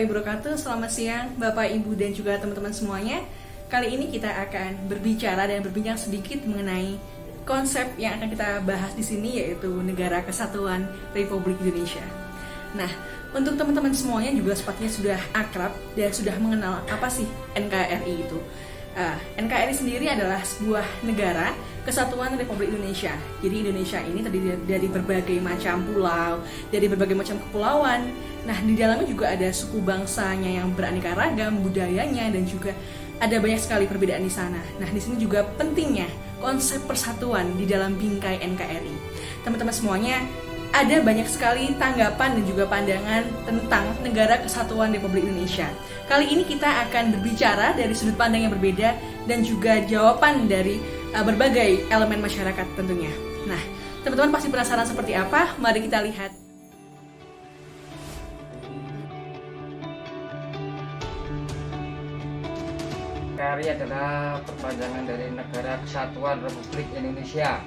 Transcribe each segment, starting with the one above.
warahmatullahi wabarakatuh. Selamat siang Bapak, Ibu, dan juga teman-teman semuanya. Kali ini kita akan berbicara dan berbincang sedikit mengenai konsep yang akan kita bahas di sini, yaitu Negara Kesatuan Republik Indonesia. Nah, untuk teman-teman semuanya juga sepertinya sudah akrab dan sudah mengenal apa sih NKRI itu. NKRI sendiri adalah sebuah negara kesatuan Republik Indonesia. Jadi Indonesia ini terdiri dari berbagai macam pulau, dari berbagai macam kepulauan. Nah, di dalamnya juga ada suku bangsanya yang beraneka ragam, budayanya, dan juga ada banyak sekali perbedaan di sana. Nah, di sini juga pentingnya konsep persatuan di dalam bingkai NKRI. Teman-teman semuanya, ada banyak sekali tanggapan dan juga pandangan tentang Negara Kesatuan Republik Indonesia. Kali ini kita akan berbicara dari sudut pandang yang berbeda dan juga jawaban dari berbagai elemen masyarakat tentunya. Nah, teman-teman pasti penasaran seperti apa? Mari kita lihat. NKRI adalah perpanjangan dari Negara Kesatuan Republik Indonesia.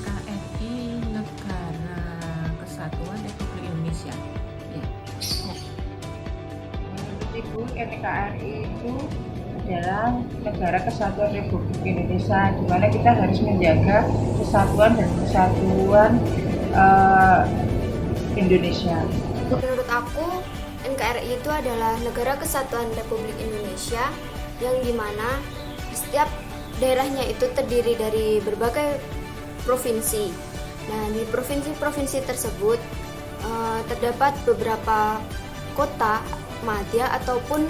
NKRI Negara Kesatuan Republik Indonesia. Ya. Menurut Ibu, NKRI itu adalah Negara Kesatuan Republik Indonesia, di mana kita harus menjaga kesatuan dan kesatuan Indonesia. Menurut aku, NKRI itu adalah Negara Kesatuan Republik Indonesia yang dimana setiap daerahnya itu terdiri dari berbagai provinsi. Nah, di provinsi-provinsi tersebut terdapat beberapa kota, madya ataupun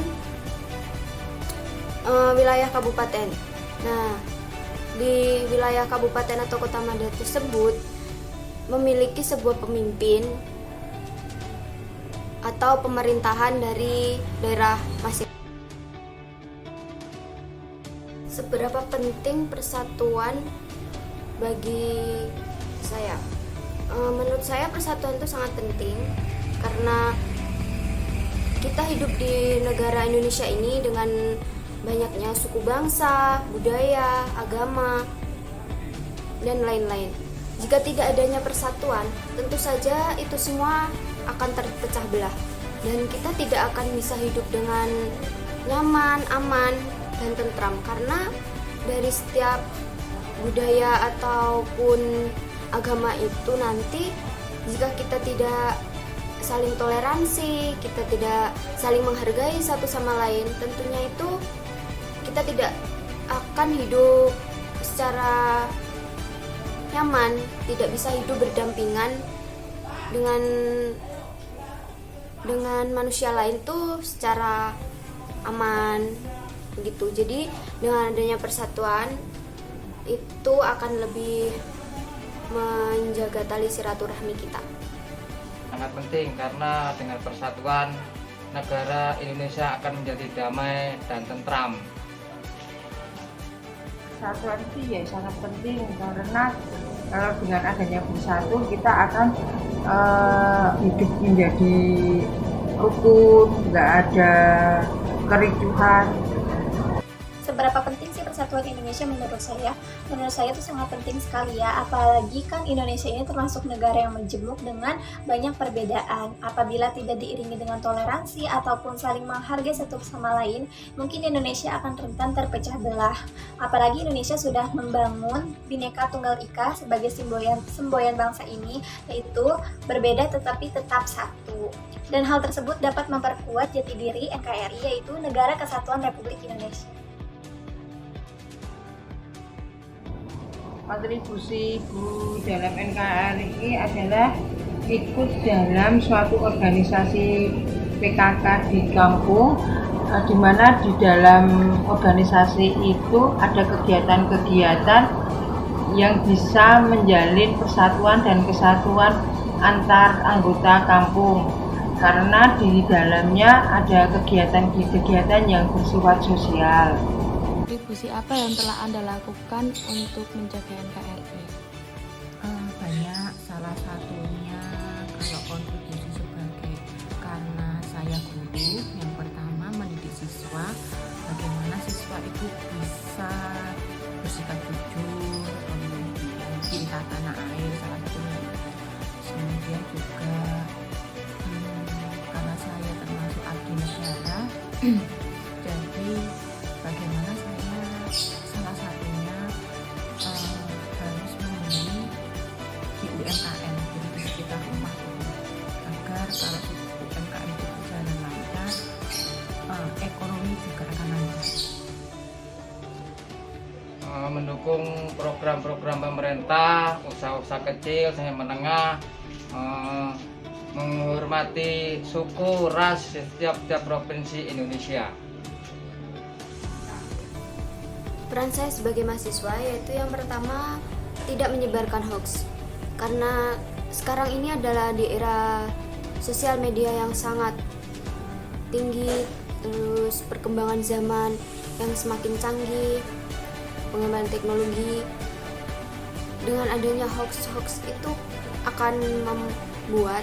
wilayah kabupaten. Nah, di wilayah kabupaten atau kota madya tersebut memiliki sebuah pemimpin atau pemerintahan dari daerah masing-masing. Seberapa penting persatuan bagi saya? Menurut saya persatuan itu sangat penting karena kita hidup di negara Indonesia ini dengan banyaknya suku bangsa, budaya, agama, dan lain-lain. Jika tidak adanya persatuan, tentu saja itu semua akan terpecah belah dan kita tidak akan bisa hidup dengan nyaman, aman, dan tentram karena dari setiap budaya ataupun agama itu nanti jika kita tidak saling toleransi, kita tidak saling menghargai satu sama lain, tentunya itu kita tidak akan hidup secara nyaman, tidak bisa hidup berdampingan dengan manusia lain tuh secara aman begitu. Jadi dengan adanya persatuan itu akan lebih menjaga tali silaturahmi kita. Sangat penting karena dengan persatuan negara Indonesia akan menjadi damai dan tentram. Persatuan itu ya sangat penting karena kalau dengan adanya bersatu kita akan hidup menjadi rukun, nggak ada kericuhan. Seberapa penting sih persatuan Indonesia menurut saya? Menurut saya itu sangat penting sekali ya, apalagi kan Indonesia ini termasuk negara yang majemuk dengan banyak perbedaan. Apabila tidak diiringi dengan toleransi ataupun saling menghargai satu sama lain, mungkin Indonesia akan rentan terpecah belah. Apalagi Indonesia sudah membangun Bhinneka Tunggal Ika sebagai semboyan bangsa ini, yaitu berbeda tetapi tetap satu. Dan hal tersebut dapat memperkuat jati diri NKRI, yaitu Negara Kesatuan Republik Indonesia. Kontribusi Ibu dalam NKRI adalah ikut dalam suatu organisasi PKK di kampung, di mana di dalam organisasi itu ada kegiatan-kegiatan yang bisa menjalin persatuan dan kesatuan antar anggota kampung, karena di dalamnya ada kegiatan-kegiatan yang bersifat sosial. Kontribusi apa yang telah Anda lakukan untuk menjaga NKRI? Banyak, salah satunya kalau kontribusi sebagai karena saya guru, yang pertama mendidik siswa, bagaimana siswa itu bisa bersikap jujur, kemudian cinta tanah air salah satunya. Kemudian juga karena saya termasuk di negara. Jadi bagaimana saya salah satunya harus membeli di UMKM, jadi di sekitar rumah itu, agar kalau UMKM itu berjalan lancar, ekonomi juga akan lancar. Mendukung program-program pemerintah, usaha-usaha kecil sampai menengah, menghormati suku, ras setiap provinsi Indonesia. Peran saya sebagai mahasiswa yaitu yang pertama, tidak menyebarkan hoax. Karena sekarang ini adalah di era sosial media yang sangat tinggi, terus perkembangan zaman yang semakin canggih, pengembangan teknologi. Dengan adanya hoax itu akan membuat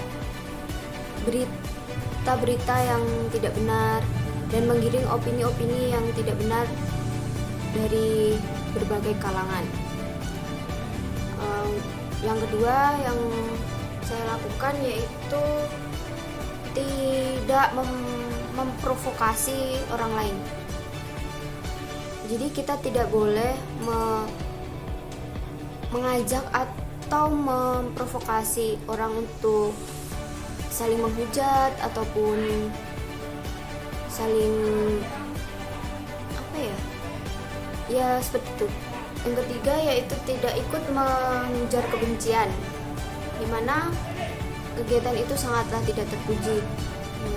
berita-berita yang tidak benar dan menggiring opini-opini yang tidak benar dari berbagai kalangan. Yang kedua yang saya lakukan yaitu tidak memprovokasi orang lain. Jadi kita tidak boleh mengajak atau memprovokasi orang untuk saling menghujat ataupun saling ya seperti itu. Yang ketiga yaitu tidak ikut mengejar kebencian, dimana kegiatan itu sangatlah tidak terpuji,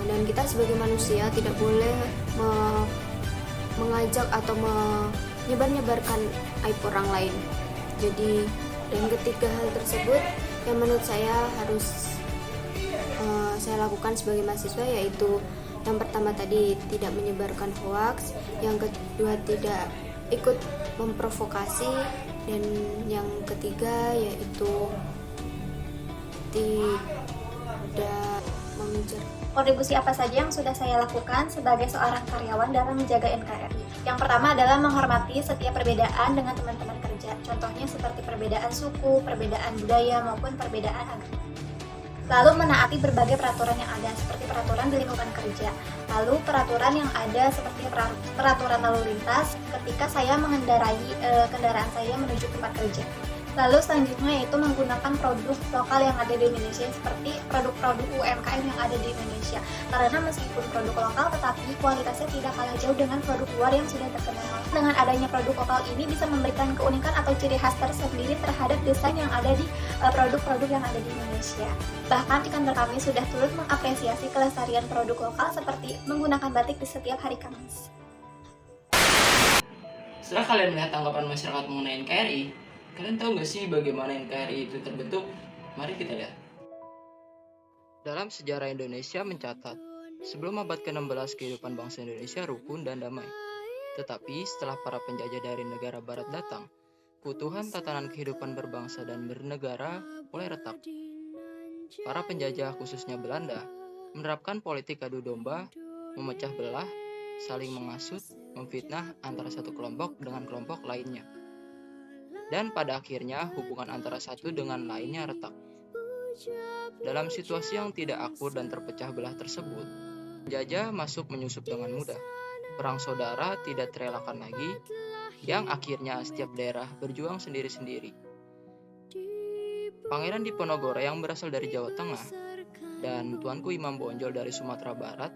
dan kita sebagai manusia tidak boleh mengajak atau menyebarkan aib orang lain. Jadi dan ketiga hal tersebut yang menurut saya harus saya lakukan sebagai mahasiswa, yaitu yang pertama tadi tidak menyebarkan hoaks, yang kedua tidak ikut memprovokasi, dan yang ketiga yaitu tidak mengejar. Kontribusi apa saja yang sudah saya lakukan sebagai seorang karyawan dalam menjaga NKRI? Yang pertama adalah menghormati setiap perbedaan dengan teman-teman kerja. Contohnya seperti perbedaan suku, perbedaan budaya, maupun perbedaan agama. Lalu menaati berbagai peraturan yang ada, seperti peraturan di lingkungan kerja. Lalu peraturan yang ada seperti peraturan lalu lintas ketika saya mengendarai kendaraan saya menuju tempat kerja. Lalu selanjutnya yaitu menggunakan produk lokal yang ada di Indonesia, seperti produk-produk UMKM yang ada di Indonesia. Karena meskipun produk lokal, tetapi kualitasnya tidak kalah jauh dengan produk luar yang sudah terkenal. Dengan adanya produk lokal ini bisa memberikan keunikan atau ciri khas tersendiri terhadap desain yang ada di produk-produk yang ada di Indonesia. Bahkan di kantor kami sudah turut mengapresiasi kelestarian produk lokal seperti menggunakan batik di setiap hari Kamis. Setelah kalian melihat tanggapan masyarakat mengenai NKRI, kalian tahu nggak sih bagaimana NKRI itu terbentuk? Mari kita lihat. Dalam sejarah Indonesia mencatat, sebelum abad ke-16 kehidupan bangsa Indonesia rukun dan damai. Tetapi setelah para penjajah dari negara barat datang, keutuhan tatanan kehidupan berbangsa dan bernegara mulai retak. Para penjajah, khususnya Belanda, menerapkan politik adu domba, memecah belah, saling menghasut, memfitnah antara satu kelompok dengan kelompok lainnya. Dan pada akhirnya hubungan antara satu dengan lainnya retak. Dalam situasi yang tidak akur dan terpecah belah tersebut, penjajah masuk menyusup dengan mudah. Perang saudara tidak terelakkan lagi, yang akhirnya setiap daerah berjuang sendiri-sendiri. Pangeran Diponegoro yang berasal dari Jawa Tengah dan Tuanku Imam Bonjol dari Sumatera Barat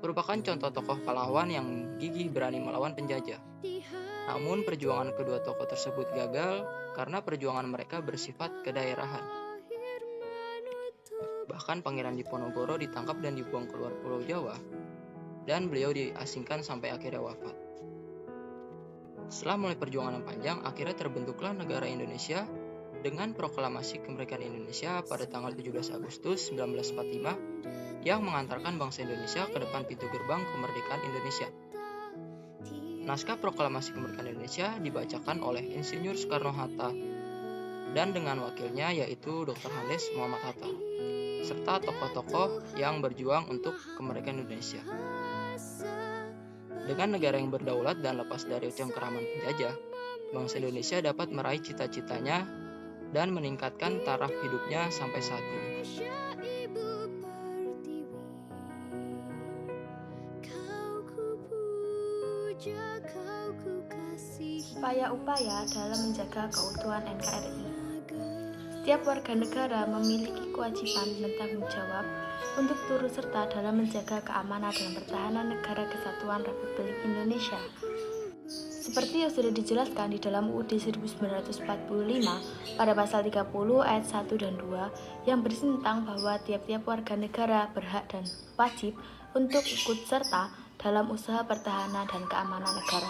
merupakan contoh tokoh pahlawan yang gigih berani melawan penjajah. Namun perjuangan kedua tokoh tersebut gagal karena perjuangan mereka bersifat kedaerahan. Bahkan Pangeran Diponegoro ditangkap dan dibuang keluar Pulau Jawa, dan beliau diasingkan sampai akhirnya wafat. Setelah mulai perjuangan yang panjang, akhirnya terbentuklah negara Indonesia dengan proklamasi kemerdekaan Indonesia pada tanggal 17 Agustus 1945 yang mengantarkan bangsa Indonesia ke depan pintu gerbang kemerdekaan Indonesia. Naskah proklamasi kemerdekaan Indonesia dibacakan oleh Insinyur Soekarno-Hatta dan dengan wakilnya yaitu Dr. Andes Muhammad Hatta, serta tokoh-tokoh yang berjuang untuk kemerdekaan Indonesia. Dengan negara yang berdaulat dan lepas dari cengkeraman penjajah, bangsa Indonesia dapat meraih cita-citanya dan meningkatkan taraf hidupnya sampai saat ini. Upaya-upaya dalam menjaga keutuhan NKRI. Setiap warga negara memiliki kewajiban dan tanggung jawab untuk turut serta dalam menjaga keamanan dan pertahanan negara kesatuan Republik Indonesia. Seperti yang sudah dijelaskan di dalam UUD 1945 pada pasal 30 ayat 1 dan 2 yang berisi tentang bahwa tiap-tiap warga negara berhak dan wajib untuk ikut serta dalam usaha pertahanan dan keamanan negara.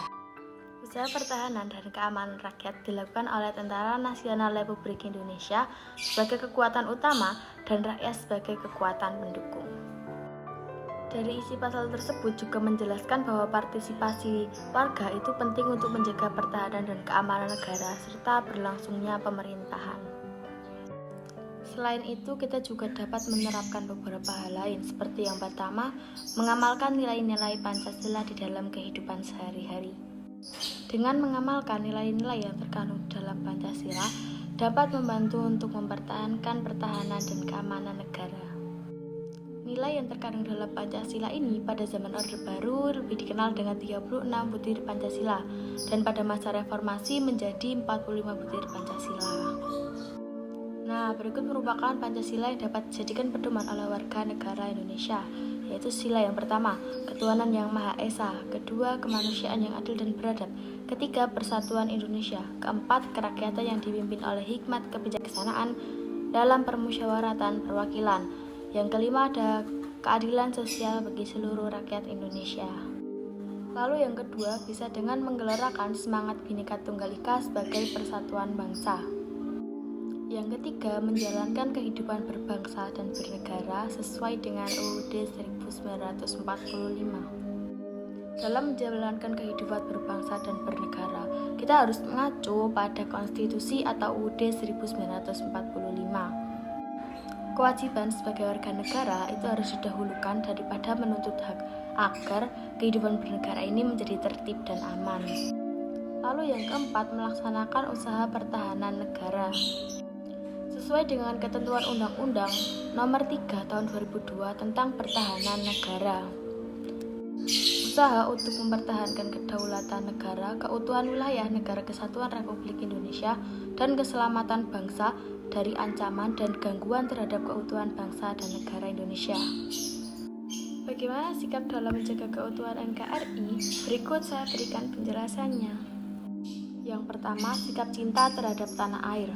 Usaha pertahanan dan keamanan rakyat dilakukan oleh Tentara Nasional Republik Indonesia sebagai kekuatan utama dan rakyat sebagai kekuatan pendukung. Dari isi pasal tersebut juga menjelaskan bahwa partisipasi warga itu penting untuk menjaga pertahanan dan keamanan negara serta berlangsungnya pemerintahan. Selain itu, kita juga dapat menerapkan beberapa hal lain seperti yang pertama, mengamalkan nilai-nilai Pancasila di dalam kehidupan sehari-hari. Dengan mengamalkan nilai-nilai yang terkandung dalam Pancasila dapat membantu untuk mempertahankan pertahanan dan keamanan negara. Nilai yang terkandung dalam Pancasila ini pada zaman Orde Baru lebih dikenal dengan 36 butir Pancasila dan pada masa reformasi menjadi 45 butir Pancasila. Nah, berikut merupakan Pancasila yang dapat dijadikan pedoman oleh warga negara Indonesia, yaitu sila yang pertama, ketuhanan yang Maha Esa, kedua, kemanusiaan yang adil dan beradab, ketiga, persatuan Indonesia, keempat, kerakyatan yang dipimpin oleh hikmat kebijaksanaan dalam permusyawaratan perwakilan, yang kelima ada keadilan sosial bagi seluruh rakyat Indonesia. Lalu yang kedua bisa dengan menggelarakan semangat Bhinneka Tunggal Ika sebagai persatuan bangsa. Yang ketiga, menjalankan kehidupan berbangsa dan bernegara sesuai dengan UUD 1945. Dalam menjalankan kehidupan berbangsa dan bernegara, kita harus mengacu pada konstitusi atau UUD 1945. Kewajiban sebagai warga negara itu harus didahulukan daripada menuntut hak agar kehidupan bernegara ini menjadi tertib dan aman. Lalu yang keempat, melaksanakan usaha pertahanan negara. Sesuai dengan ketentuan Undang-Undang Nomor 3 Tahun 2002 tentang Pertahanan Negara. Usaha untuk mempertahankan kedaulatan negara, keutuhan wilayah negara kesatuan Republik Indonesia, dan keselamatan bangsa dari ancaman dan gangguan terhadap keutuhan bangsa dan negara Indonesia. Bagaimana sikap dalam menjaga keutuhan NKRI? Berikut saya berikan penjelasannya. Yang pertama, sikap cinta terhadap tanah air.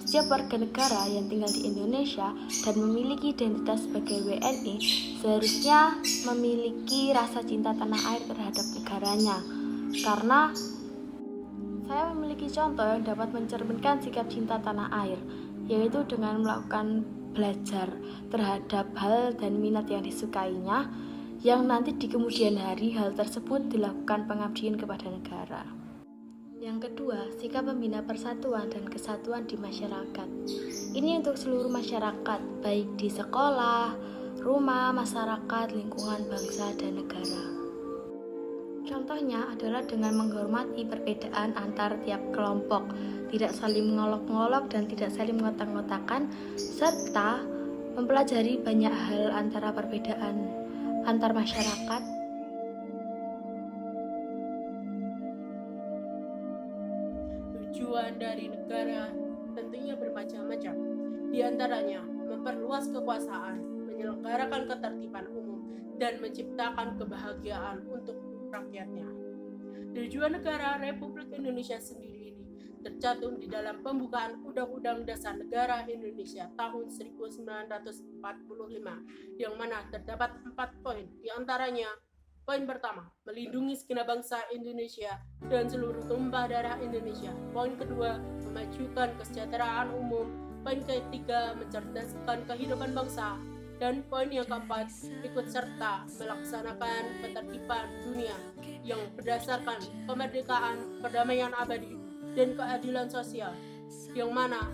Setiap warga negara yang tinggal di Indonesia dan memiliki identitas sebagai WNI seharusnya memiliki rasa cinta tanah air terhadap negaranya. Karena saya memiliki contoh yang dapat mencerminkan sikap cinta tanah air, yaitu dengan melakukan belajar terhadap hal dan minat yang disukainya, yang nanti di kemudian hari hal tersebut dilakukan pengabdian kepada negara. Yang kedua, sikap membina persatuan dan kesatuan di masyarakat. Ini untuk seluruh masyarakat, baik di sekolah, rumah, masyarakat, lingkungan, bangsa, dan negara. Contohnya adalah dengan menghormati perbedaan antar tiap kelompok, tidak saling mengolok-ngolok dan tidak saling mengotak-ngotakan, serta mempelajari banyak hal antara perbedaan antar masyarakat. Tujuan dari negara tentunya bermacam-macam, di antaranya memperluas kekuasaan, menyelenggarakan ketertiban umum, dan menciptakan kebahagiaan untuk rakyatnya. Tujuan negara Republik Indonesia sendiri ini tercantum di dalam pembukaan Undang-Undang Dasar Negara Indonesia tahun 1945, yang mana terdapat 4 poin, di antaranya poin pertama, melindungi segenap bangsa Indonesia dan seluruh tumpah darah Indonesia. Poin kedua, memajukan kesejahteraan umum. Poin ketiga, mencerdaskan kehidupan bangsa. Dan poin yang keempat, ikut serta melaksanakan ketertiban dunia yang berdasarkan kemerdekaan, perdamaian abadi, dan keadilan sosial. Yang mana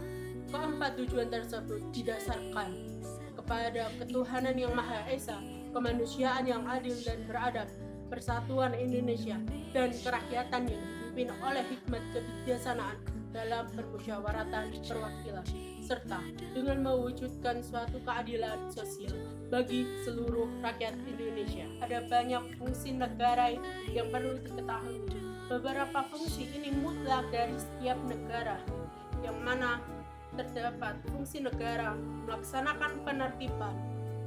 keempat tujuan tersebut didasarkan kepada ketuhanan yang Maha Esa, kemanusiaan yang adil dan beradab, persatuan Indonesia, dan kerakyatan yang dipimpin oleh hikmat kebijaksanaan dalam permusyawaratan perwakilan, serta dengan mewujudkan suatu keadilan sosial bagi seluruh rakyat Indonesia. Ada banyak fungsi negara yang perlu diketahui. Beberapa fungsi ini mutlak dari setiap negara, yang mana terdapat fungsi negara melaksanakan penertiban.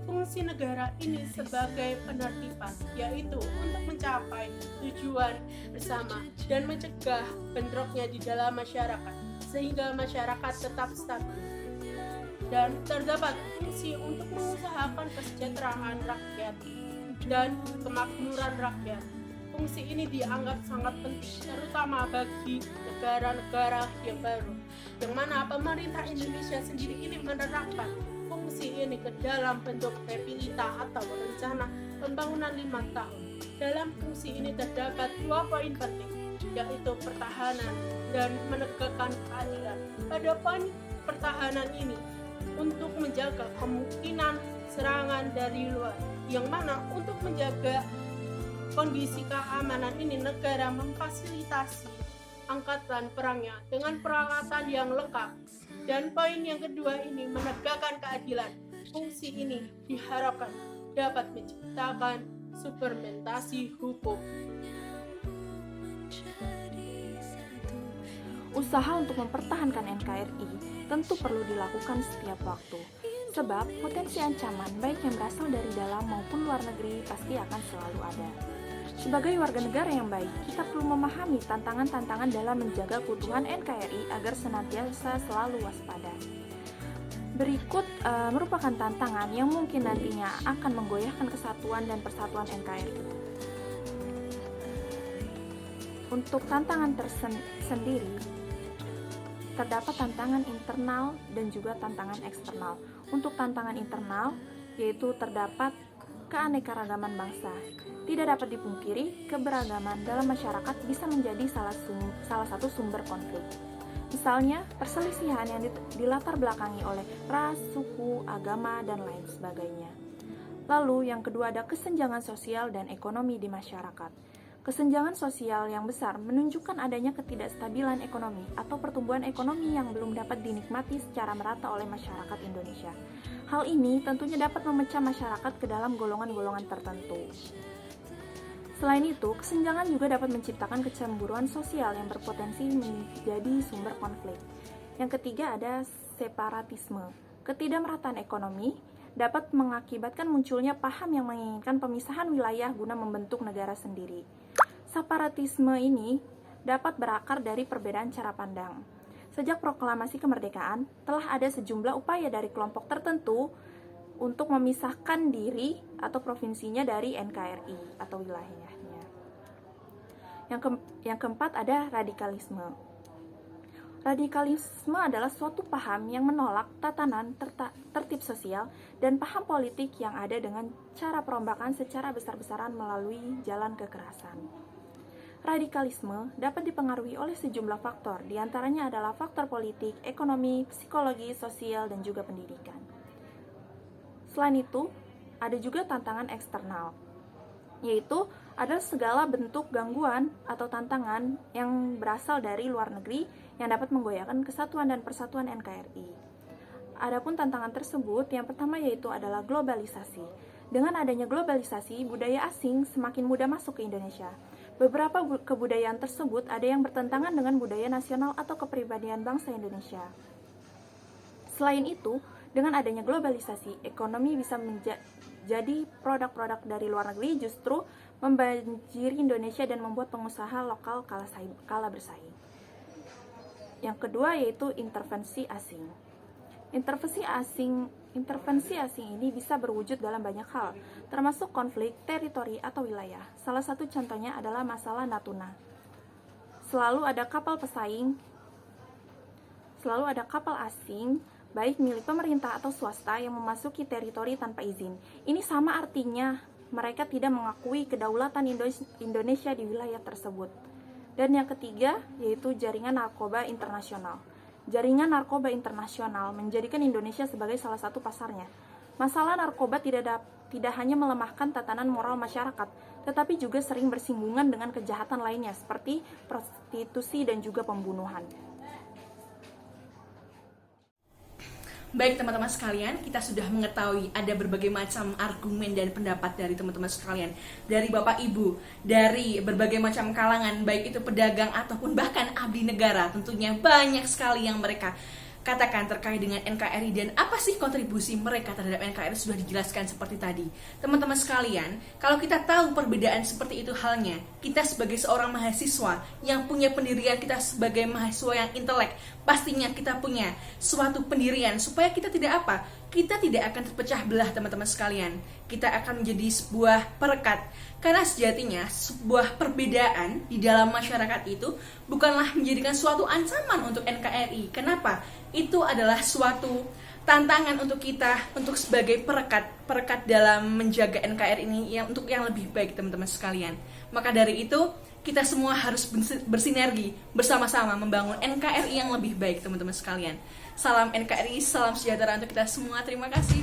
Fungsi negara ini sebagai penertiban, yaitu untuk mencapai tujuan bersama dan mencegah bentroknya di dalam masyarakat, sehingga masyarakat tetap stabil. Dan terdapat fungsi untuk mengusahakan kesejahteraan rakyat dan kemakmuran rakyat. Fungsi ini dianggap sangat penting, terutama bagi negara-negara yang baru, yang mana pemerintah Indonesia sendiri ini menerapkan fungsi ini ke dalam bentuk PPITA atau rencana pembangunan 5 tahun. Dalam fungsi ini terdapat 2 poin penting, yaitu pertahanan dan menegakkan keadilan. Pada poin pertahanan ini untuk menjaga kemungkinan serangan dari luar, yang mana untuk menjaga kondisi keamanan ini negara memfasilitasi angkatan perangnya dengan peralatan yang lengkap. Dan poin yang kedua ini menegakkan keadilan. Fungsi ini diharapkan dapat menciptakan suplementasi hukum. Usaha untuk mempertahankan NKRI tentu perlu dilakukan setiap waktu, sebab potensi ancaman baik yang berasal dari dalam maupun luar negeri pasti akan selalu ada. Sebagai warga negara yang baik, kita perlu memahami tantangan-tantangan dalam menjaga keutuhan NKRI agar senantiasa selalu waspada. Berikut merupakan tantangan yang mungkin nantinya akan menggoyahkan kesatuan dan persatuan NKRI. Untuk tantangan tersendiri, terdapat tantangan internal dan juga tantangan eksternal. Untuk tantangan internal, yaitu terdapat keanekaragaman bangsa. Tidak dapat dipungkiri, keberagaman dalam masyarakat bisa menjadi salah satu sumber konflik. Misalnya, perselisihan yang dilatar belakangi oleh ras, suku, agama, dan lain sebagainya. Lalu, yang kedua ada kesenjangan sosial dan ekonomi di masyarakat. Kesenjangan sosial yang besar menunjukkan adanya ketidakstabilan ekonomi atau pertumbuhan ekonomi yang belum dapat dinikmati secara merata oleh masyarakat Indonesia. Hal ini tentunya dapat memecah masyarakat ke dalam golongan-golongan tertentu. Selain itu, kesenjangan juga dapat menciptakan kecemburuan sosial yang berpotensi menjadi sumber konflik. Yang ketiga ada separatisme. Ketidakmerataan ekonomi dapat mengakibatkan munculnya paham yang menginginkan pemisahan wilayah guna membentuk negara sendiri. Separatisme ini dapat berakar dari perbedaan cara pandang. Sejak proklamasi kemerdekaan, telah ada sejumlah upaya dari kelompok tertentu untuk memisahkan diri atau provinsinya dari NKRI atau wilayahnya. Yang keempat ada radikalisme. Radikalisme adalah suatu paham yang menolak tatanan tertib sosial dan paham politik yang ada dengan cara perombakan secara besar-besaran melalui jalan kekerasan. Radikalisme dapat dipengaruhi oleh sejumlah faktor, diantaranya adalah faktor politik, ekonomi, psikologi, sosial, dan juga pendidikan. Selain itu, ada juga tantangan eksternal, yaitu adalah segala bentuk gangguan atau tantangan yang berasal dari luar negeri yang dapat menggoyahkan kesatuan dan persatuan NKRI. Adapun tantangan tersebut, yang pertama yaitu adalah globalisasi. Dengan adanya globalisasi, budaya asing semakin mudah masuk ke Indonesia. Beberapa kebudayaan tersebut ada yang bertentangan dengan budaya nasional atau kepribadian bangsa Indonesia. Selain itu, dengan adanya globalisasi, ekonomi bisa menjadi produk-produk dari luar negeri justru membanjiri Indonesia dan membuat pengusaha lokal kalah bersaing. Yang kedua yaitu intervensi asing. Intervensi asing ini bisa berwujud dalam banyak hal, termasuk konflik, teritori, atau wilayah. Salah satu contohnya adalah masalah Natuna. Selalu ada kapal asing, baik milik pemerintah atau swasta yang memasuki teritori tanpa izin. Ini sama artinya mereka tidak mengakui kedaulatan Indonesia di wilayah tersebut. Dan yang ketiga yaitu jaringan narkoba internasional. Jaringan narkoba internasional menjadikan Indonesia sebagai salah satu pasarnya. Masalah narkoba tidak hanya melemahkan tatanan moral masyarakat, tetapi juga sering bersinggungan dengan kejahatan lainnya seperti prostitusi dan juga pembunuhan. Baik teman-teman sekalian, kita sudah mengetahui ada berbagai macam argumen dan pendapat dari teman-teman sekalian, dari Bapak Ibu, dari berbagai macam kalangan, baik itu pedagang ataupun bahkan abdi negara. Tentunya banyak sekali yang mereka katakan terkait dengan NKRI dan apa sih kontribusi mereka terhadap NKRI sudah dijelaskan seperti tadi. Teman-teman sekalian, kalau kita tahu perbedaan seperti itu halnya, kita sebagai seorang mahasiswa yang punya pendirian, kita sebagai mahasiswa yang intelek, pastinya kita punya suatu pendirian supaya kita tidak apa? Kita tidak akan terpecah belah teman-teman sekalian. Kita akan menjadi sebuah perekat. Karena sejatinya sebuah perbedaan di dalam masyarakat itu bukanlah menjadikan suatu ancaman untuk NKRI. Kenapa? Itu adalah suatu tantangan untuk kita untuk sebagai perekat dalam menjaga NKRI ini untuk yang lebih baik teman-teman sekalian. Maka dari itu kita semua harus bersinergi bersama-sama membangun NKRI yang lebih baik teman-teman sekalian. Salam NKRI, salam sejahtera untuk kita semua. Terima kasih.